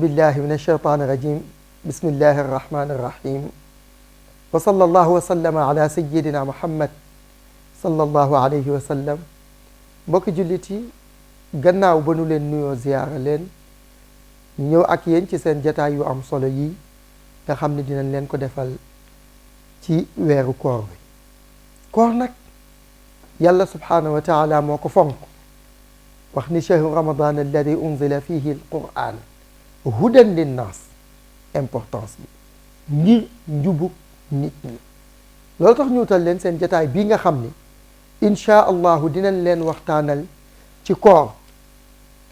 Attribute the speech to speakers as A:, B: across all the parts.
A: بالله من الشيطان الرجيم بسم الله الرحمن الرحيم وصلى الله وسلم على سيدنا محمد صلى الله عليه وسلم mbokki jullit yi gannaaw ba nu leen nuyoo ziyaara leen ñëw ak yéen ci seen jataay yu am solo yi nga xam ne dinañ leen ko defal ci weeru koor bi koor nag yàlla subhaanahu wa taala moo ko fonk wax ni chahru ramadan alladi unzila fihi alquran hudan linnaas importance bi ngir njubug nit ñi loolu tax ñu wutal leen seen jataay bii nga xam ni inchaa allahu dinañ leen waxtaanal ci koor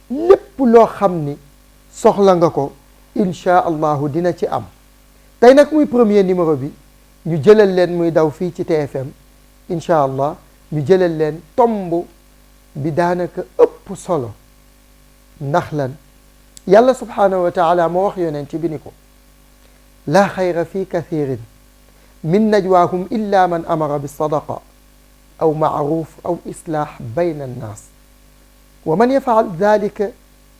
A: lépp loo xam ni soxla nga ko inchaa allahu dina ci am tey nag muy premier numéro bi ñu jëlal leen muy daw fii ci TFM inchaa allah ñu jëlal leen tomb bi daanaka ëpp solo ndax lan yàlla subhaanahu wa taala moo wax yonent bi ni ko laa xayra fi kathirin min najwaahum illa man amara bi sadaqa aw maaruf aw islaax bayna annaas wa man yafaal dalika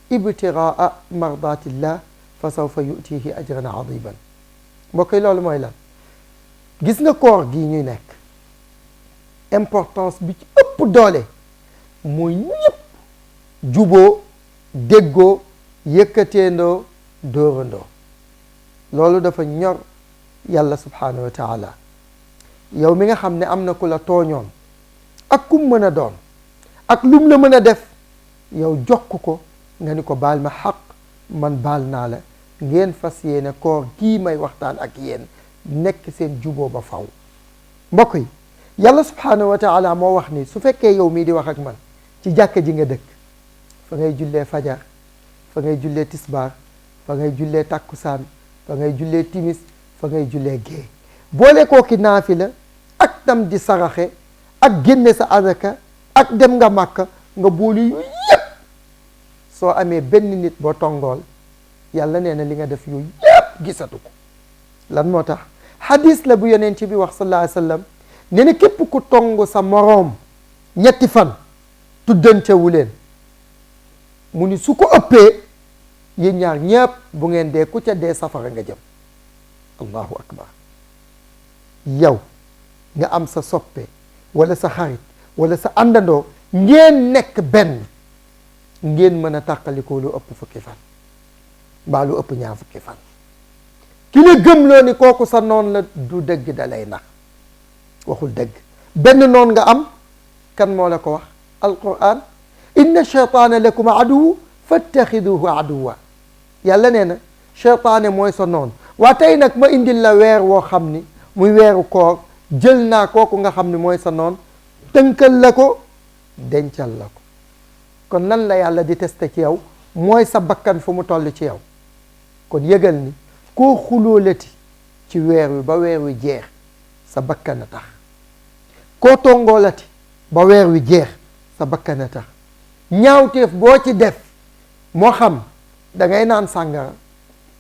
A: ibtigaa mardatillah fa sawfa yutihi ajran adiban mbokk yi loolu mooy lan gis nga koor gii ñuy nekk importance bi ci ëpp doole mooy ñëpp juboo déggoo yëkkateendoo dóorandoo loolu dafa ñor yàlla subhaanahu wa taala yow mi nga xam ne am na ku la tooñoon ak kum mën a doon ak lum la mën a def yow jokk ko nga ni ko baal ma xaq man baal naa la ngeen fas yéene koor kii may waxtaan ak yéen nekk seen juboo ba faw mbokk yi yàlla subhaanahu wa taala moo wax ni su fekkee yow mii di wax ak man ci jàkka ji nga dëkk fa ngay jullee fajar fa ngay jullee tisbaar fa ngay jullee takkusaan fa ngay jullee timis fa ngay jullee gée boole kooki naafila ak tam di saraxe ak génne sa azaka ak dem nga màkka nga boole yooyu yépp soo amee benn nit boo tongool yàlla nee na li nga def yooyu yépp gisatu ko lan moo tax hadis la bu yonent bi wax sallallahu alayhi wa sallam nee na képp ku tong sa moroom ñetti fan tuddantewu leen mu ni su ko ëppee yéen ñaar ñépp bu ngeen dee ku ca dee safara nga jëm allahu akbar yow nga am sa soppe wala sa xarit wala sa àndandoo ngeen nekk benn ngeen mën a tàqalikoo lu ëpp fukki fan mbaa lu ëpp ñaar fukki fan ki la gëmloo ni kooku sa noon la du dëgg da lay nax waxul dëgg benn noon nga am kan moo la ko wax alquran inna cheytaana lakum aduwu fattaxiduhu aduwa yàlla nee na cheytaane mooy sa noon waa tey nag ma indil la weer woo xam ni muy weeru koor jël naa kooku nga xam ni mooy sa noon tënkal la ko dencal la ko kon nan la yàlla di testé ci yow mooy sa bakkan fu mu toll ci yow kon yëgal ni koo xuloolati ci weer wi ba weer wi jeex sa bakkan a tax koo tongoolati ba weer wi jeex sa bakkan a tax ñaawteef boo ci def moo xam da ngay naan sàngara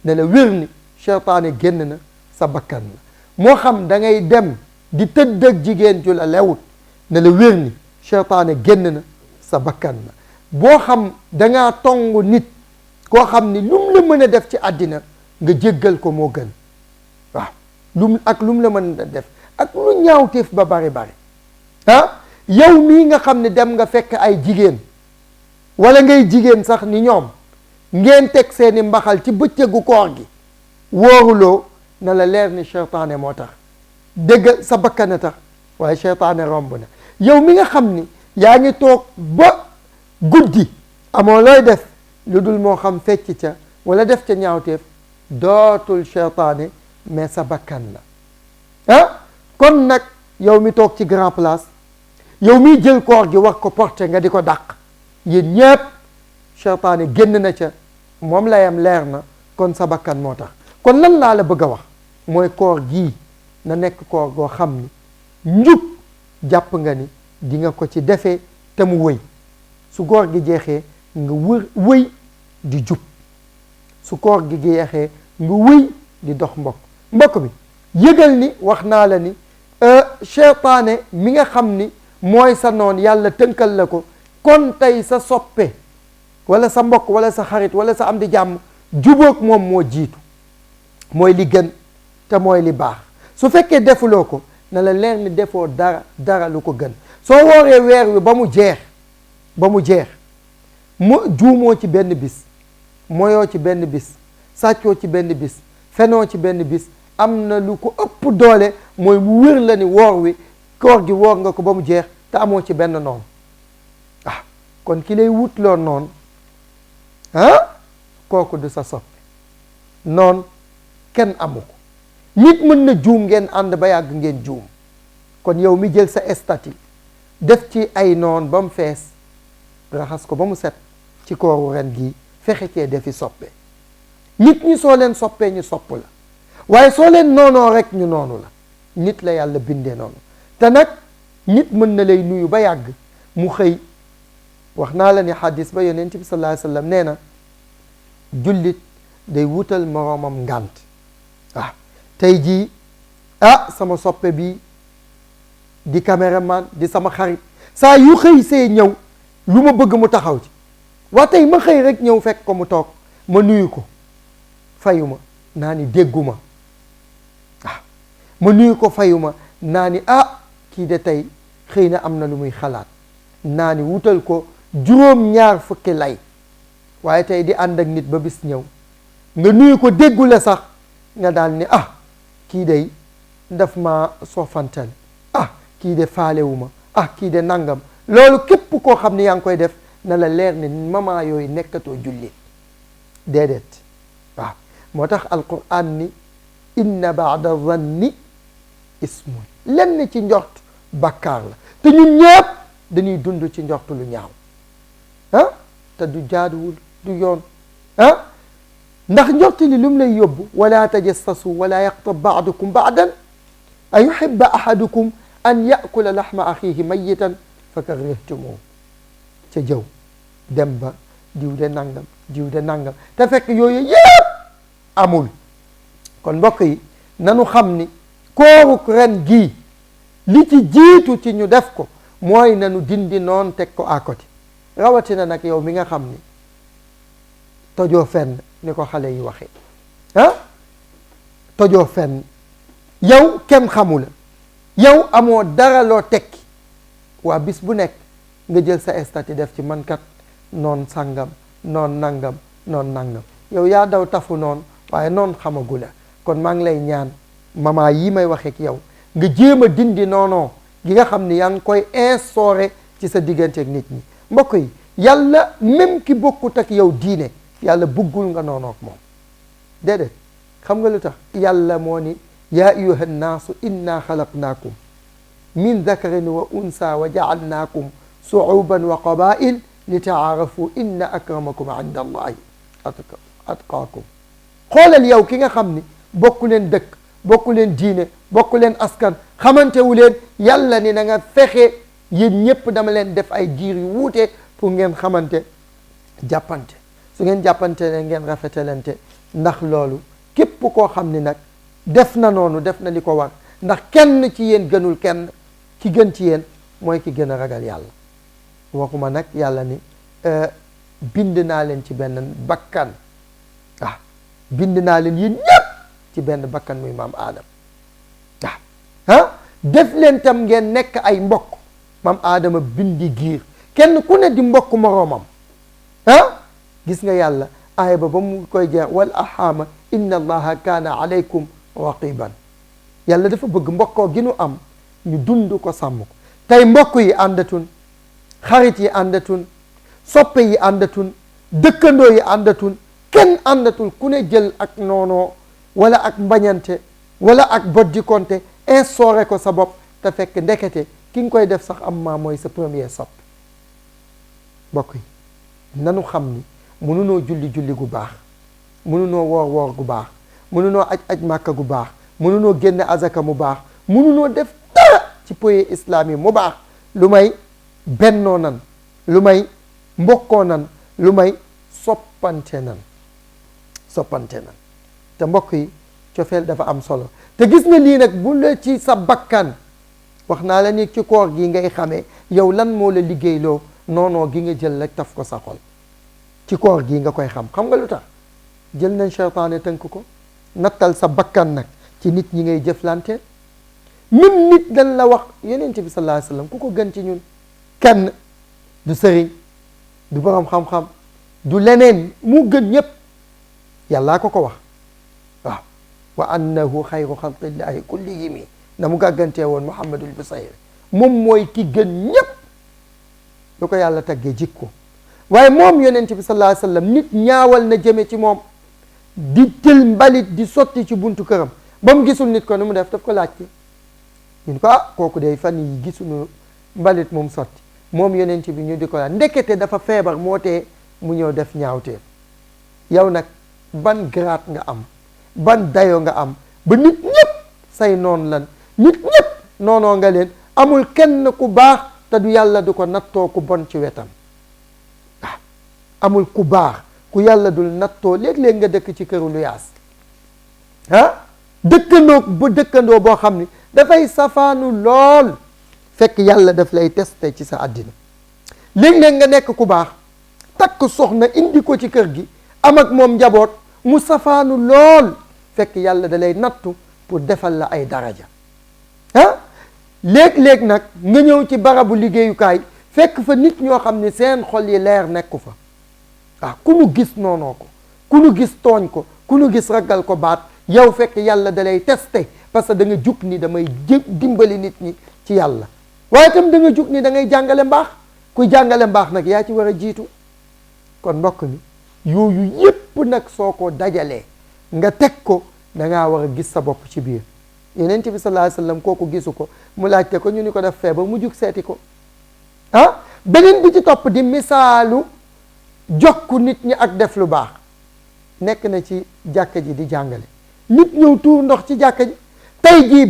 A: ne la wér ni seytaane génn na sa bakkan la moo xam da ngay dem di tëdd ak jigéen ju la lewut ne la wér ni seytaane génn na sa bakkan la boo xam dangaa tong nit koo xam ni lum la mën a def ci àddina nga jéggal ko moo gën waaw lum la mën a def ak lu ñaawteef ba bari yow mii nga xam ne dem nga fekk ay jigéen wala ngay jigéen sax ni ñoom ngeen teg seeni mbaxal ci bëccëgu koor gi wóoruloo na la leer ni seytaane moo tax dégg sa bakkan a tax waaye seytaane romb na yow mi nga xam ni yaa ngi toog ba guddi amoo looy def lu dul moo xam fecc ca wala def ca ñaawteef dootul seytaane mais sa bakkan la kon nag yow mi toog ci grand place yow miy jël koor gi war ko porté nga di ko dàq yéen ñépp seytaane génn na ca moom layam leer na kon sa bakkan moo tax kon lan laa la bëgg a wax mooy koor gii na nekk koor goo xam ni njub jàpp nga ni di nga ko ci defee te mu wëy su koor gi jeexee nga wëy di jub su koor gi jeexee nga wëy di dox mbokk bi yëgal ni wax naa la ni seytaane mi nga xam ni mooy sa noon yàlla tënkal la ko kon tey sa soppe wala sa mbokk wala sa xarit wala sa am di jàmm jubóog moom moo jiitu mooy li gën te mooy li baax su fekkee defuloo ko na la leer ni defoo dara lu ko gën soo wooree weer wi ba mu jeex mu juumoo ci benn bis moyoo ci benn bis sàccoo ci benn bis fenoo ci benn bis am na lu ko ëpp doole mooy mu wér la ni koor gi woor nga ko ba mu jeex te amoo ci benn noonu kon ki lay wutloo noonu kooku du sa soppi noonu kenn amu ko nit mën na juum ngeen ànd ba yàgg ngeen juum kon yow mi jël sa statut def ci ay noon ba mu fees raxas ko ba mu set ci kooru ren gii fexe cee defi soppe nit ñi soo leen soppee ñu sopp la waaye soo leen noonoo rek ñu noonu la nit la yàlla bindee noonu te nag nit mën na lay nuyu ba yàgg mu xëy wax naa la ni xadis ba yonent bi sallallahu alayhi wa sallam nee na jullit day wutal moroomam ngànt tey jii sama soppe bi di caméraman di sama xarit saa yu xëy see ñëw lu ma bëgg mu taxaw ci waa tey ma xëy rek ñëw fekk ko mu toog ma nuyu ko fayuma naa ni dégguma ma nuyu ko fayuma naa ni kii de tey xëy na am na lu muy xalaat naa ni wutal ko juróom-ñaar fukki lay waaye tey di ànd ak nit ba bis ñëw nga nuyu ko déggu la sax nga daal ni kii de daf ma soofantal kii de faalewuma kii de nangam loolu képp koo xam ne yaa ngi koy def na la leer ne mama yooyu nekkatoo jullit déedéet moo tax alquran ni inna baada zanni ismun lenn ci njort bakkaar la te ñun ñëpp dañuy dund ci njort lu ñaaw te du jaaduwul du yoon ndax njort li lum lay yóbbu wala tajassasu wala yaqtab baadukum baadan a yuhibba ahadukum an yakula laxma axihi mayitan fa karihtumuhu ca jëw dem ba diw de nangam te fekk yooyu yëpp amul kon mbokk yi nanu xam ni kooruk ren gii li ci jiitu ci ñu def ko mooy nanu dindi noon teg ko à côté rawatina nag yow mi nga xam ni tojoo fenn ni ko xale yi waxee tojoo fenn yow kenn xamu la yow amoo dara loo tekki waa bis bu nekk nga jël sa statut def ci man kat noon sàngam noon nangam yow yaa daw tafu noonu waaye noonu xamagu la kon maa ngi lay ñaan mama yi may waxee ak yow nga jéem a dindi noonoo gi nga xam ni yaa ngi koy instauré ci sa diggante ak nit ñi mbokk yi yàlla même ki bokkut ak yow diine yàlla buggul nga noonook moom déedéet xam nga lu tax yàlla moo ni yaa ayuha nnaasu inna xalaqnaakum min dakarin wa unsa wa jaalnaakum suuban wa qabail li taarafu inna akramakum inda allahi atqaakum xoolal yow ki nga xam ni bokku leen dëkk bokku leen diine bokku leen askan xamantewu leen yàlla ni na nga fexe yéen ñépp dama leen def ay giir yu wuute pour ngeen xamante jàppante su ngeen jàppante ne ngeen rafetalante ndax loolu képp koo xam ni nag def na noonu def na li ko war ndax kenn ci yéen gënul kenn ki gën ci yéen mooy ki gën a ragal yàlla waxuma nag yàlla ni bind naa leen ci benn bakkan bind naa leen yéen ñépp ci benn bakkan muy maam aadam def leen tam ngeen nekk ay mbokk maam aadama bindi giir kenn ku ne di mbokk moroomam gis nga yàlla aaya ba mu koy jeex wal arhama inna allaha kaana alaykum raqiban yàlla dafa bëgg mbokkoo gi nu am ñu dund ko sàmm ko tey mbokk yi àndatun xarit yi àndatun soppe yi àndatun dëkkandoo yi àndatun kenn àndatul ku ne jël ak noonoo wala ak mbañante wala ak boddikonte instauré ko sa bopp te fekk ndekete ki nga koy def sax am maa mooy sa premier sopp mbokk yi nanu xam ni mënunoo julli gu baax mënunoo woor gu baax mënunoo aj màkka gu baax mënunoo génne azaka mu baax mënunoo def dara ci poye islam yi mu baax lu may bennoo nan lu may mbokkoo nan lu may soppante nan te mbokk yi cofeel dafa am solo te gis nga lii nag bu la ci sa bakkan wax naa la ni ci koor gi ngay xamee yow lan moo la liggéeyloo noonoo gi nga jël rek taf ko sa xol ci koor gi nga koy xam nga lu tax jël nañ seytaane tënk ko. nattal sa bakkan nag ci nit ñi ngay jëflante même nit dañ la wax yonent bi sallallahu alayhi wasallam ku ko gën ci ñun kenn du sëriñ du borom xam-xam du leneen mu gën ñëpp yàllaa ko wax waaw wa annahu xayru xalqillahi kullihim na mu gàggantee woon Muhammadul Busayri moom mooy ki gën ñëpp lu ko yàlla taggee jikko waaye moom yonent bi sallallahu alayhi wasallam nit ñaawal na jëme ci moom di jël mbalit di sotti ci buntu këram ba mu gisul nit ko nu mu def daf ko laajte ñu ko kooku day fan yi gisuñu mbalit moom sotti moom yonent bi ñu di ko laaj ndekete dafa feebar moo tee mu ñëw def ñaawteef yow nag ban grade nga am ban dayo nga am ba nit ñëpp say noon lan nit ñëpp noonoo nga leen amul kenn ku baax te du yàlla du ko nattoo ku bon ci wetam amul ku baax ku yàlla dul nattoo léeg-léeg nga dëkk ci këru lu yaas dëkkandoo boo xam ni dafay safaanu lool fekk yàlla daf lay testé ci sa àddina léeg-léeg nga nekk ku baax takk soxna indi ko ci kër gi am ak moom njaboot mu safaanu lool fekk yàlla da lay nattu pour defal la ay daraja léeg-léeg nag nga ñëw ci barabu liggéeyukaay fekk fa nit ñoo xam ne seen xol yi leer nekku fa ku nu gis noonoo ko ku nu gis tooñ ko ku nu gis ragal ko baat yow fekk yàlla da lay testé parce que da nga jug ni damay dimbali nit ñi ci yàlla waaye itam da nga jug ni da ngay jàngale mbaax kuy jàngale mbaax nag yaa ci war a jiitu kon mbokk mi yooyu yépp nag soo ko dajalee nga teg ko da ngaa war a gis sa bopp ci biir Yonent bi sallallahu alayhi wasallam kooku gisu ko mu laajte ko ñu ni ko def feebar mu jug seeti ko beneen bi ci topp di misaalu jokku nit ñi ak def lu baax nekk na ci jàkka ji di jàngale nit ñëw tuur ndox ci jàkka ji tey jii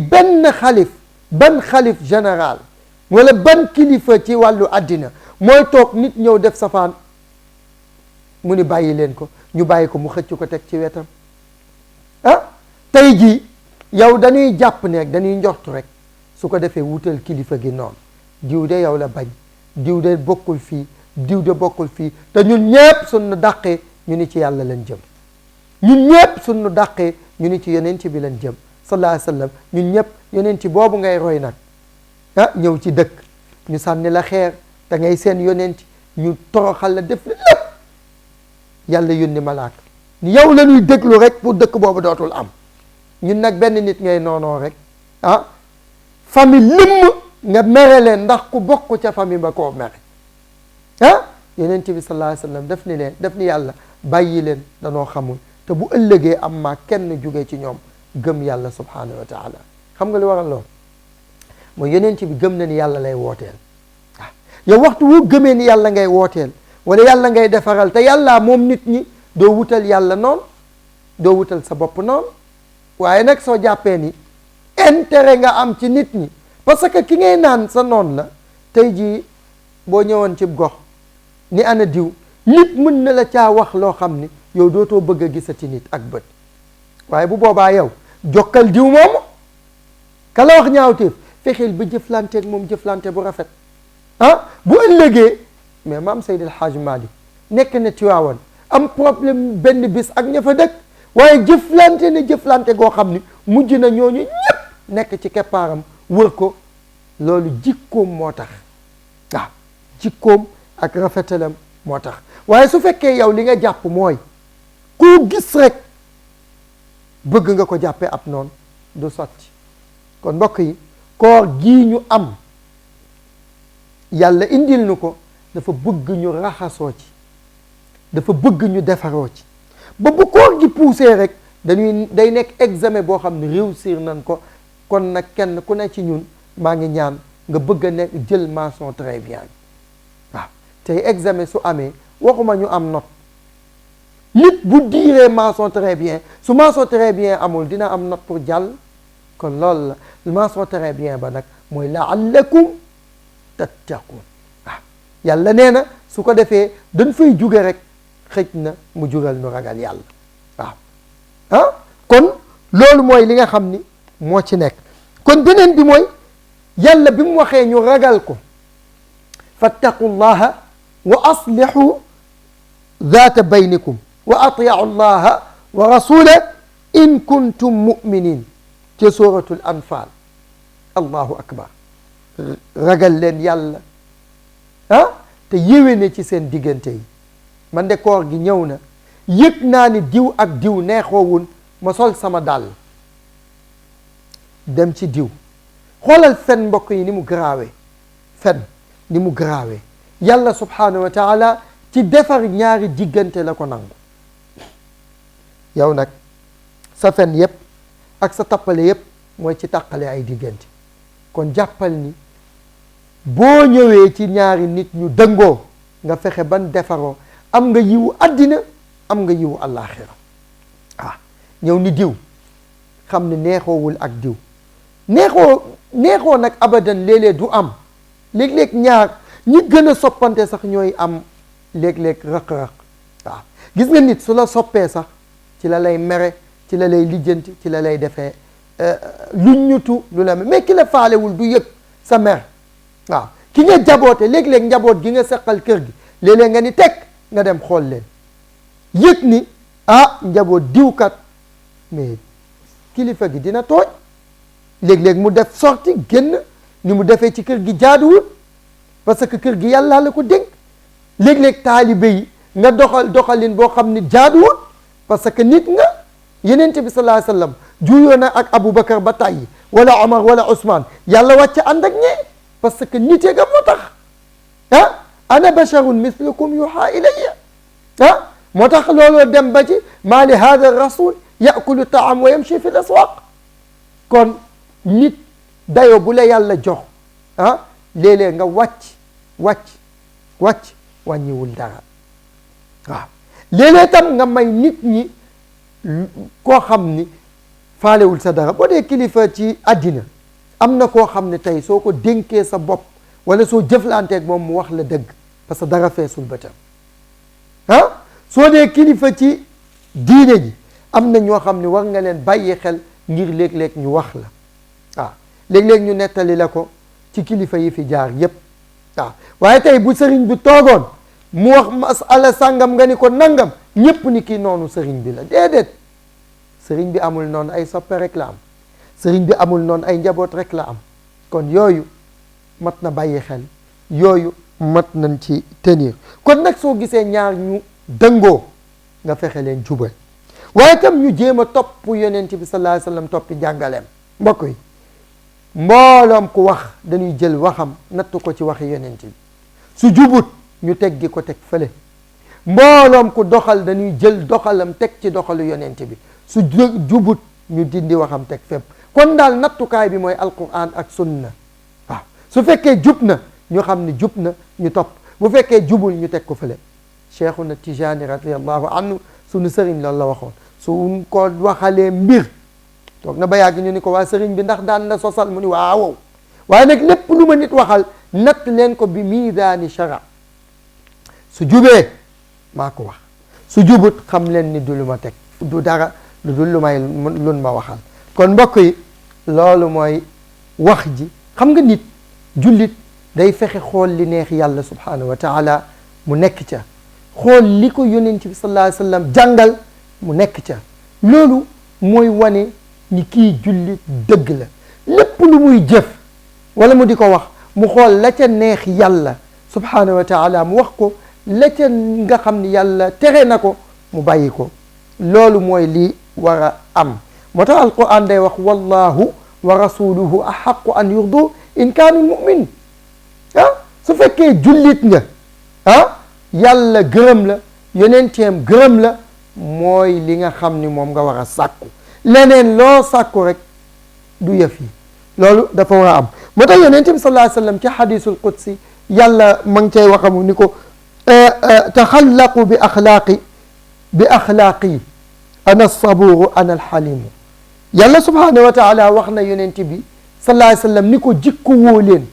A: ban xalif général wala ban kilifa ci wàllu àddina mooy toog nit ñëw def safaan mu ni bàyyi leen ko ñu bàyyi ko mu xëcc ko teg ci wetam tey jii yow dañuy jàpp ne dañuy njortu rek su ko defee wutal kilifa gi noonu diw de yow la bañ diw de bokkul fii diw de bokkul fii te ñun ñépp suñu dàqee ñu ni ci yàlla lañ jëm ñun ñépp suñu dàqee ñu ni ci yonent bi lañ jëm sallallahu alayhi wasallam ñun ñépp yonent boobu ngay roy nag ñëw ci dëkk ñu sànni la xeer te ngay seen yonent ñu toroxal la def la lépp yàlla yónni malaaka ni yow la ñuy déglu rek pour dëkk boobu dootul am ñun nag benn nit ngay noonoo rek famille lëmm nga mere leen ndax ku bokk ca famille ba koo mere yonent bi sallallahu alayhi wasallam def ni yàlla bàyyi leen danoo xamul te bu ëllëgee am maa kenn jóge ci ñoom gëm yàlla subhanahu wa taala xam nga li waral lool mooy yonent bi gëm na ni yàlla lay wooteel yow waxtu wu gëmee ni yàlla ngay wooteel wala yàlla ngay defaral te yàlla moom nit ñi doo wutal yàlla noonu doo wutal sa bopp noonu waaye nag soo jàppee ni intérêt nga am ci nit ñi parce que ki ngay naan sa noon la tey jii boo ñëwoon ci gox ni ana diw nit mën na la caa wax loo xam ni yow dootoo bëgg a gisati nit ak bët waaye bu boobaa yow jokkal diw moomu ka la wax ñaawteef fexeel ba jëflanteeg moom jëflante bu rafet bu ëllëgee mais maam Seydil Hadj Malick nekk na Tiwaawan am problème benn bis ak ña fa dëkk waaye jëflante goo xam ni mujj na ñooñu ñépp nekk ci keppaaram wër ko loolu jikkoom moo tax jikkoom ak rafetalam moo tax waaye su fekkee yow li nga jàpp mooy ku gis rek bëgg nga ko jàppee ab noonu du sotti kon mbokk yi koor gii ñu am yàlla indil nu ko dafa bëgg ñu raxasoo ci dafa bëgg ñu defaroo ci ba bu koor gi poussé rek day nekk examen boo xam ne réussir nañ ko kon nag kenn ku ne ci ñun maa ngi ñaan nga bëgg a nekk jël mention très bien waaw tey examen su amee waxuma ñu am note nit bu diiree mention très bien su mention très bien amul dina am note pour jàll kon loolu la mention très bien ba nag mooy la'allakum tattaqun waaw yàlla nee na su ko defee dañ fay jóge rek xëj na mu jural nu ragal yàlla waaw kon loolu mooy li nga xam ni moo ci nekk kon beneen bi mooy yàlla bi mu waxee ñu ragal ko fattaqullaha wa aslihu zaata baynikum wa atiicu llaha wa rasula in kuntum muminin ci suratul anfal. allahu akbar. ragal leen yàlla te yéwéne ci seen diggante yi. man de koor gi ñëw na yëg naa ni diw ak diw neexoowun ma sol sama dàll dem ci diw. xoolal fen mbokk yi ni mu garaawee fen ni mu garaawee yàlla subhanahu wa taala ci defar ñaari diggante la ko nangu. yow nag sa fen yépp ak sa tappale yépp mooy ci tàqale ay diggante. kon jàppal ni boo ñëwee ci ñaari nit ñu dëngoo nga fexe ban defaroo am nga yiwu àddina am nga yiwu àllaaxira. ñëw ni diw xam ne neexoowul ak diw neexoo nag abadan léeg-léeg du am léeg-léeg ñaar ñi gën a soppante sax ñooy am léeg-léeg rëq-rëq. gis nga nit su la soppee sax ci la lay mere ci la lay lijjanti ci la lay defee lu ñutu lu la mais ki la faalewul du yëg sa mer. ki nga jaboote léeg-léeg njaboot gi nga seqal kër gi léeg-léeg nga ni teg nga dem xool leen yëg ni njaboot diwkat mais kilifa gi dina tooñ. léeg-léeg mu def sorti génn ni mu defee ci kër gi jaaduwul parce que kër gi yàlla la ko dénk. léeg-léeg taalibe yi nga doxalin boo xam ni jaaduwul parce que nit nga. yeneen bi sallallahu alayhi wasallam juyoo na ak Aboubacar ba tàyyi wala Omar wala Ousmane yàlla wàcc ànd ak ñee parce que nite ga moo tax ana basharun mislukum yuha ilayya moo tax looloo dem ba ci maa li hada rasul yakulu taam wa yamshi fi l aswaq. kon nit dayo bu la yàlla jox léeg-léeg nga wàcc wàññiwul dara. léeg-léeg tam nga may nit ñi koo xam ni faalewul sa dara. boo dee kilifa ci àddina am na koo xam ne tey soo ko dénkee sa bopp wala soo jëflanteeg moom mu wax la dëgg parce que dara feesul bëtam. soo dee kilifa ci diine ji am na ñoo xam ne war nga leen bàyyi xel ngir léeg-léeg ñu wax la. léeg-léeg ñu nettali la ko ci kilifa yi fi jaar yépp. waaye tey bu sëriñ bi toogoon mu wax masala sàngam nga ni ko nangam ñépp ni kii noonu sëriñ bi la déedéet. sëriñ bi amul noonu ay soppe rek la am. sëriñ bi amul noonu ay njaboot rek la am. kon yooyu mat na bàyyi xel yooyu mat nañ ci tenir. kon nag soo gisee ñaar ñu dëngoo nga fexe leen jubal waaye tam ñu jéem a topp yonent bi sallallahu alayhi wasallam toppi jàngaleem. mbokk yi mbooloom ku wax dañuy jël waxam natt ko ci waxi yonent bi su jubut ñu teggi ko teg fële. mbooloom ku doxal dañuy jël doxalam teg ci doxalu yonent bi su jubut ñu dindi waxam teg fépp. kon daal nattukaay bi mooy alquran ak sunna. su fekkee jub na ñu xam ne jub na ñu topp bu fekkee jubul ñu teg ko fële. Cheikhuna Tijani radiyallahu anhu sunu sëriñ loolu la waxoon su ko waxalee mbir toog na ba yàgg ñu ni ko waa sëriñ bi ndax daan na sosal mu ni waaw waaye nag lépp lu ma nit waxal natt leen ko bi miidaani shara. su jubee maa ko wax su jubut xam leen ni du lu ma teg du dara lu dul lu may lun ma waxal. kon mbokk yi loolu mooy wax ji. xam nga nit jullit day fexe xool li neex yàlla subhanahu wa taala mu nekk ca xool li ko yonent bi sallallahu alayhi wasallam jàngal mu nekk ca. loolu mooy wane ni kii jullit dëgg la. lépp lu muy jëf wala mu di ko wax mu xool la ca neex yàlla subhanahu wa taala mu wax ko la ca nga xam ni yàlla tere na ko mu bàyyi ko. loolu mooy li war a am. moo tax alquran day wax wallahu wa rasuluhu ahaqu an yurdu in kaanu mu'min. su fekkee jullit nga yàlla gërëm la yonenteem gërëm la mooy li nga xam ni moom nga war a sàkku. leneen loo sàkku rek du yëf yi. loolu dafa war a am. moo tax yonent bi sallallahu alayhi wasallam ci hadisul qudsi yàlla ma ngi cay waxamu ni ko taxallaqu bi axlaaqi ana saburu ana alxalimu. yàlla subhanahu wa taala wax na yonent bi sallallahu alayhi wasallam ni ko jikko woo leen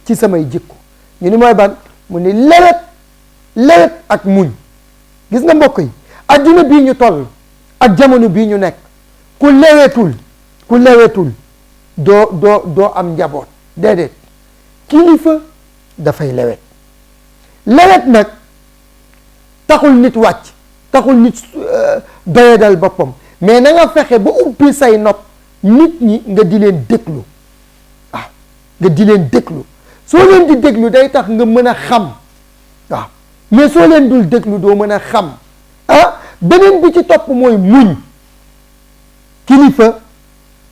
A: ci samay jikko. ñu ni mooy ban mu ni lewet ak muñ. gis nga mbokk yi adduna bii ñu toll ak jamono bii ñu nekk ku lewetul doo am njaboot. déedéet kilifa dafay lewet nag taxul nit wàcc taxul nit doyadal boppam mais na nga fexe ba ubbi say nopp nit ñi nga di leen déglu waaw nga di leen déglu soo leen di déglu day tax nga mën a xam waaw mais soo leen dul déglu doo mën a xam beneen bi ci topp mooy muñ kilifa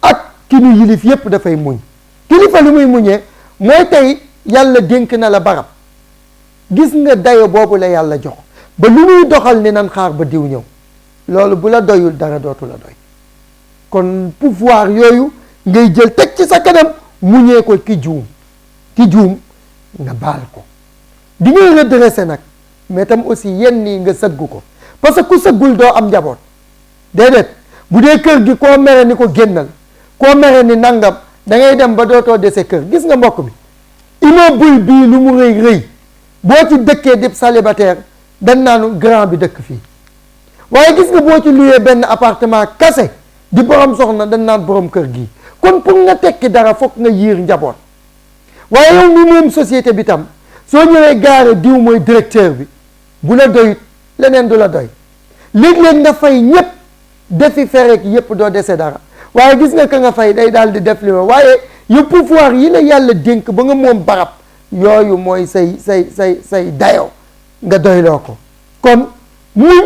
A: ak ki nu yilif yépp dafay muñ kilifa lu muy muñee mooy tey yàlla dénk na la barab gis nga dayo boobu la yàlla jox ba lu muy doxal ni nan xaar ba diw ñëw loolu bu la doyul dara dootu la doy kon pouvoir yooyu ngay jël teg ci sa kanam muñee ko ki juum nga baal ko di ngay redressé nag mais tam aussi yenn yi nga sëggu ko parce que ku sëggul doo am njaboot déedéet bu dee kër gi koo mere ni ko génnal koo mere ni nangam da ngay dem ba dootoo dese kër gis nga mbokk mi immeuble bii lu mu rëy rëy boo ci dëkkee di célibataire dañ naanu grand bi dëkk fii waaye gis nga boo ci luyee benn appartement kase di borom soxna dañ naan borom kër gi kon pour nga tekki dara foog nga yiir njaboot waaye yow mi moom société bi tam soo ñëwee gaare diw mooy directeur bi bu la doyut leneen du la doy léeg-léeg nga fay ñëpp defi ferek yëpp doo dese dara waaye gis nga ka nga fay day daal di def li ma waaye yu pouvoir yi la yàlla dénk ba nga moom barab yooyu mooy say dayo nga doyloo ko kon muñ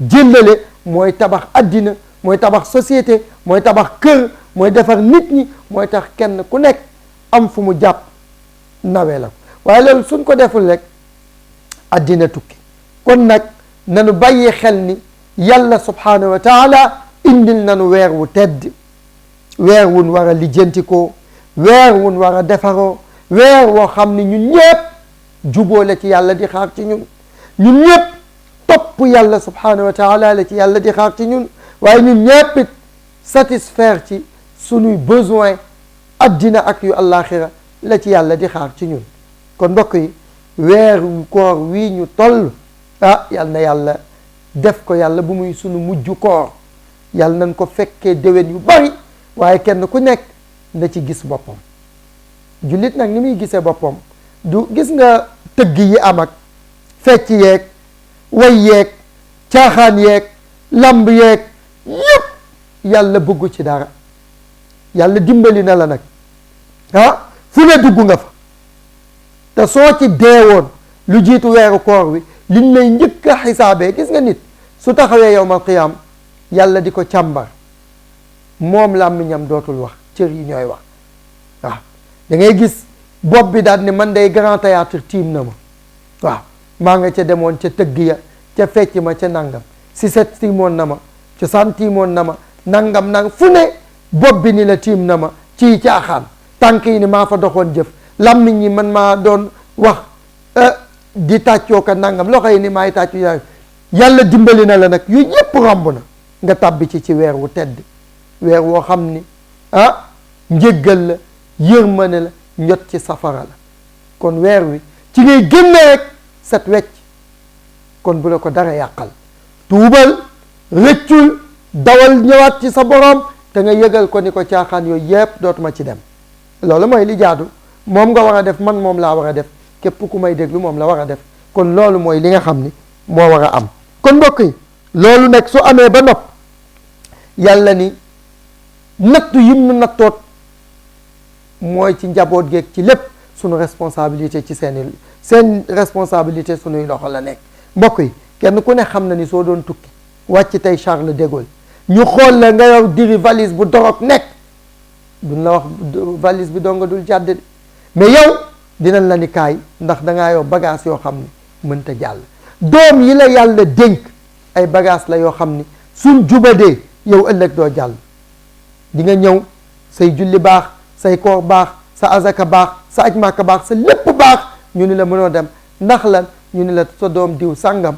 A: jëllale mooy tabax addina mooy tabax société mooy tabax kër mooy defar nit ñi mooy tax kenn ku nekk am fu mu jàpp nawee la ko waaye loolu suñ ko deful rek addina tukki kon nag nanu bàyyi xel ni yàlla subhanahu wa taala indil nanu weer wu tedd weer wun war a lijjantikoo weer wun war a defaroo weer woo xam ni ñun ñëpp juboo la ci yàlla di xaar ci ñun ñëpp topp yàlla subhanahu wa taala la ci yàlla di xaar ci ñun waaye ñun ñëpp it satisfaire ci sunuy besoin addina ak yu àllaaxira la ci yàlla di xaar ci ñun kon mbokk yi weeru koor wii ñu toll yal na yàlla def ko yàlla bu muy sunu mujj koor yàlla nañ ko fekkee déwén yu bari waaye kenn ku nekk na ci gis boppam jullit nag ni muy gisee boppam du gis nga tëgg yi am ak fecc yeeg way yeeg caaxaan yeeg lamb yeeg yépp yàlla bëggu ci dara yàlla dimbali na la nag fu ne dugg nga fa te soo ci deewoon lu jiitu weeru koor wi liñ lay njëkk a xisaabee gis nga nit su taxawee yawmal qiyaam yàlla di ko càmbar moom làmmiñam dootul wax cër yi ñooy wax waaw da ngay gis bopp bi daal ni man day grand théâtre tiim na ma waaw maa nga ca demoon ca tëgg ya ca fecc ma ca nangam si set tiimoon na ma ca san tiimoon na ma nangam fu ne bopp bi ni la tiim na ma ci caaxaan tànk yi ni maa fa doxoon jëf làmmiñ yi man maa doon wax di tàccoo ka nangam loxo yi ni maay tàccu yàlla dimbali na la nag yu yëpp romb na nga tàbbi ci weer wu tedd weer woo xam ni njéggal la yërmane la njot ci safara la kon weer wi ci ngay génne rek set wecc kon bu la ko dara yàqal tuubal rëccul dawal ñëwaat ci sa borom te nga yëgal ko ni ko caaxaan yooyu yëpp dootuma ci dem loolu mooy li jaadu moom nga war a def man moom laa war a def képp ku may déglu moom la war a def kon loolu mooy li nga xam ni moo war a am kon mbokk yi loolu nag su amee ba nopp yàlla ni nattu yim nu nattoot mooy ci njaboot geeg ci lépp sunu responsabilité ci seen responsabilité sunuy loxo la nekk mbokk yi kenn ku ne xam na ni soo doon tukki wàcc tey Charles de Gaulle ñu xool la nga yow diri valise bu dorog nekk duñ la wax valise bi doo nga dul jàdd mais yow dinañ la ni kaay ndax dangaa yow bagage yoo xam ni mënta jàll doom yi la yàlla dénk ay bagage la yoo xam ni suñ jubadee yow ëllëg doo jàll di nga ñëw say julli baax say koor baax sa azaka baax sa aj màkka baax sa lépp baax ñu ni la mënoo dem ndax lan ñu ni la sa doom diw sàngam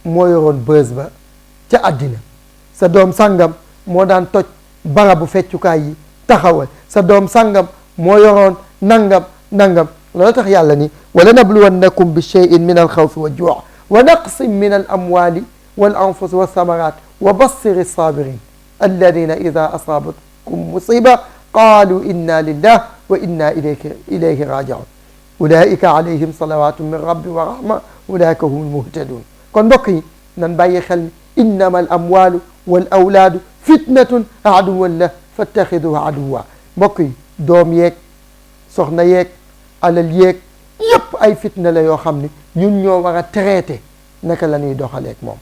A: moo yoroon bës ba ca àddina sa doom sàngam moo daan toj barabu feccukaay yi taxawal sa doom sàngam moo yoroon nangam loolu tax yàlla ni wala nabluwannakum bi shay'in min alxawfi wa juu wa naqsin min al amwali wal anfusi wa samarat wa bassiri sabirin alladina ida asabatkum musiba qalu inna lillah wa inna ilayhi rajiun ulaika alayhim salawatu min rabbi wa rahma ulaika humul muhtadun kon mbokk yi nan bàyyi xel ni innama al amwalu wal awlaadu fitnatun aduwan la fattaxiduhu aduwa. mbokk yi doom yeeg soxna yeeg alal yeeg yépp ay fitna la yoo xam ni ñun ñoo war a traité naka la ñuy doxaleeg moom.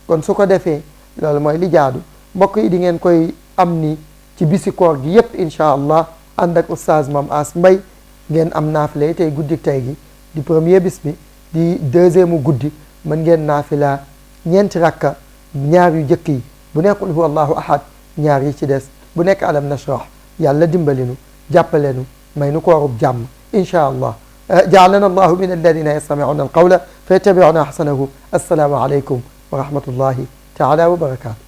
A: kon su ko defee loolu mooy li jaadu mbokk yi di ngeen koy am ni ci bisi koor gi yépp incha allah ànd ak oustaz Mame Ass Mbaye ngeen am naafile tey guddi tey gi di premier bis bi di deuxième guddi mën ngeen naafila ñeenti rakka ñaar yu jëkk yi bu nekkul huwa allahu ahad ñaar yi ci des bu nekk alam nashrah yàlla dimbalinu jàppalenu may nu koorub jàmm incha allah jaalana allahu min alladina yastamiuna alqawla fa yattabiuna ahsanahu. assalaamu aleykum wa rahmatullahi taala wa barakatuh.